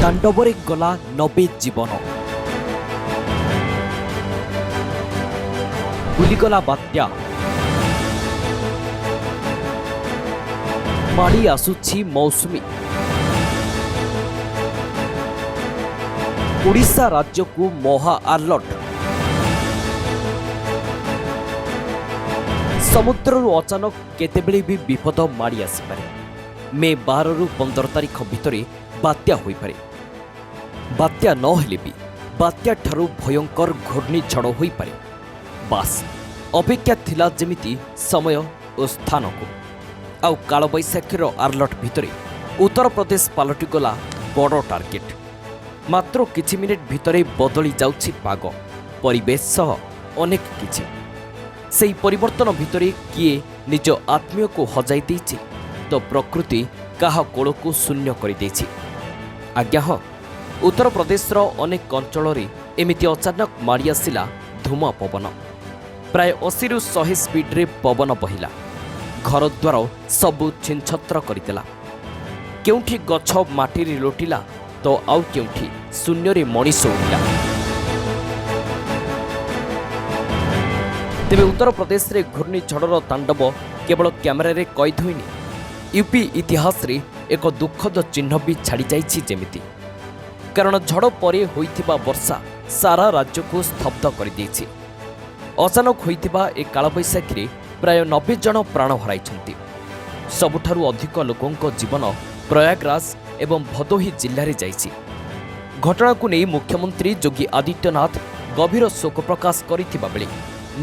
तांडवरे गला 90 जीवन बुलीगला बात्या माड़ी आसुछि मौसुमी ओडिशा राज्य को महा अलर्ट समुद्र अचानक केतेबेले भी विपद माड़ी आसीपारे मे 12 रु 15 तारिख भितर बात्या होई पारे बात्या न हेले भी बात्या ठारू भयंकर घूर्णिझड़ होई पारे बास अपेक्षा थिला जेमिति समय और स्थान को आउ कालबैशाखीर अलर्ट भितर उत्तर प्रदेश पलटि गला बड़ टार्गेट मात्र किछि मिनिट भितर बदली जाउछि पाग परिवेश सह अनेक किछि सेही परिवर्तन भितर किए निज आत्मीय को हजाई देछि तो प्रकृति काहा कोल को शून्य कर देछि आज्ञा हाँ उत्तर प्रदेशर अनेक अंचल एमिति अचानक माड़ी आसिला धूम पवन प्राय 80 रु 100 स्पीड रे पवन बहिला घर द्वार सबु छिनछत्र करदेला केउठी गछ माटी रे लोटिला तो आउ केउठी शून्य रे मनीष उड़िला तेबे उत्तर प्रदेश रे घूर्णिझड़र तांडव केवल कैमेरा रे कैद होइनी यूपी इतिहास रे एक दुखद चिन्ह भी छाड़ी जाइछि जेमिति कारण झड़ परे होइथिबा वर्षा सारा राज्य को स्तब्ध कर देछि अचानक होइथिबा ए कालबैशाखी रे प्राय 90 जन प्राण हराइछन्ति सबुठारु अधिक लोकंक जीवन प्रयागराज एवं भदोही जिल्ला रे जाइछि घटना को नहीं मुख्यमंत्री योगी आदित्यनाथ गभीर शोक प्रकाश करिथिबा बेले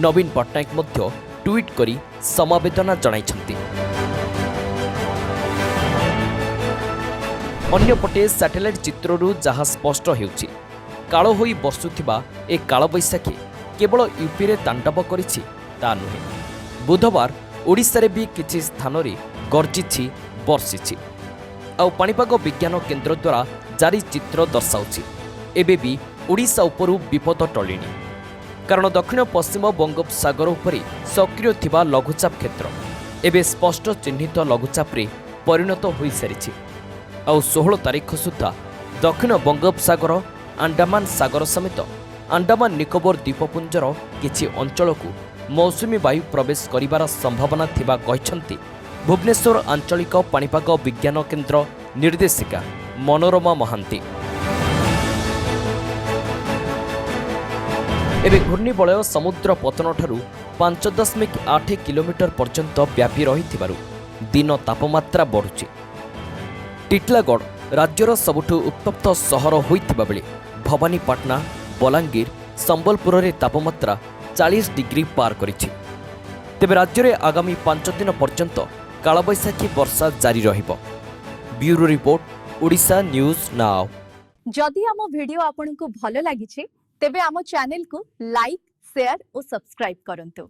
नवीन पट्टनायक मध्य ट्वीट करी समवेदना जणाइछन्ति अन्यपटे सैटेलाइट चित्ररू जहाँ स्पष्ट होउछि काल होई बसुथिबा ए कालबैशाखी केवल यूपी रे तांडव करिछि ता नुहे बुधवार ओडिशा रे भी किछि स्थान रे गर्जिछि वर्षिछि आउ पाणीपाग विज्ञान केन्द्र द्वारा जारी चित्र दर्शाउछि एबे भी ओडिशा उपरु विपद टलिनी कारण दक्षिण पश्चिम बंगोपसागर उपरे सक्रिय थिबा लघुचाप क्षेत्र एबे स्पष्ट चिह्नित लघुचाप रे परिणत होई सारिछि आउ 16 तारिख सुधा दक्षिण बंगोपसागर अंडमान सागर समेत अंडमान निकोबर द्वीपपुंजर किछि अंचल को मौसुमी वायु प्रवेश करिवार संभावना थिबा कहिसंती भुवनेश्वर आंचलिक पाणीपाग विज्ञान केन्द्र निर्देशिका मनोरमा महांती एबे घूर्णिबलय समुद्र पतन ठारू 5.8 किलोमीटर पर्यंत व्यापी रहिथिबारु दिन तापमात्रा बढ़ुछि टिटलागढ़ राज्यर सबुठु उत्तप्त सहर होइथिबा बेले भवानीपाटना बलांगीर संबलपुर रे तापमात्रा 40 डिग्री पार करिछि तेबे राज्य रे आगामी 5 दिन पर्यंत कालबैशाखी वर्षा जारी रहिबो bureau report Odisha news now जदि आम वीडियो आपनकु भलो लागिछि तेबे आम चैनल को लाइक शेयर और सब्सक्राइब करंतु।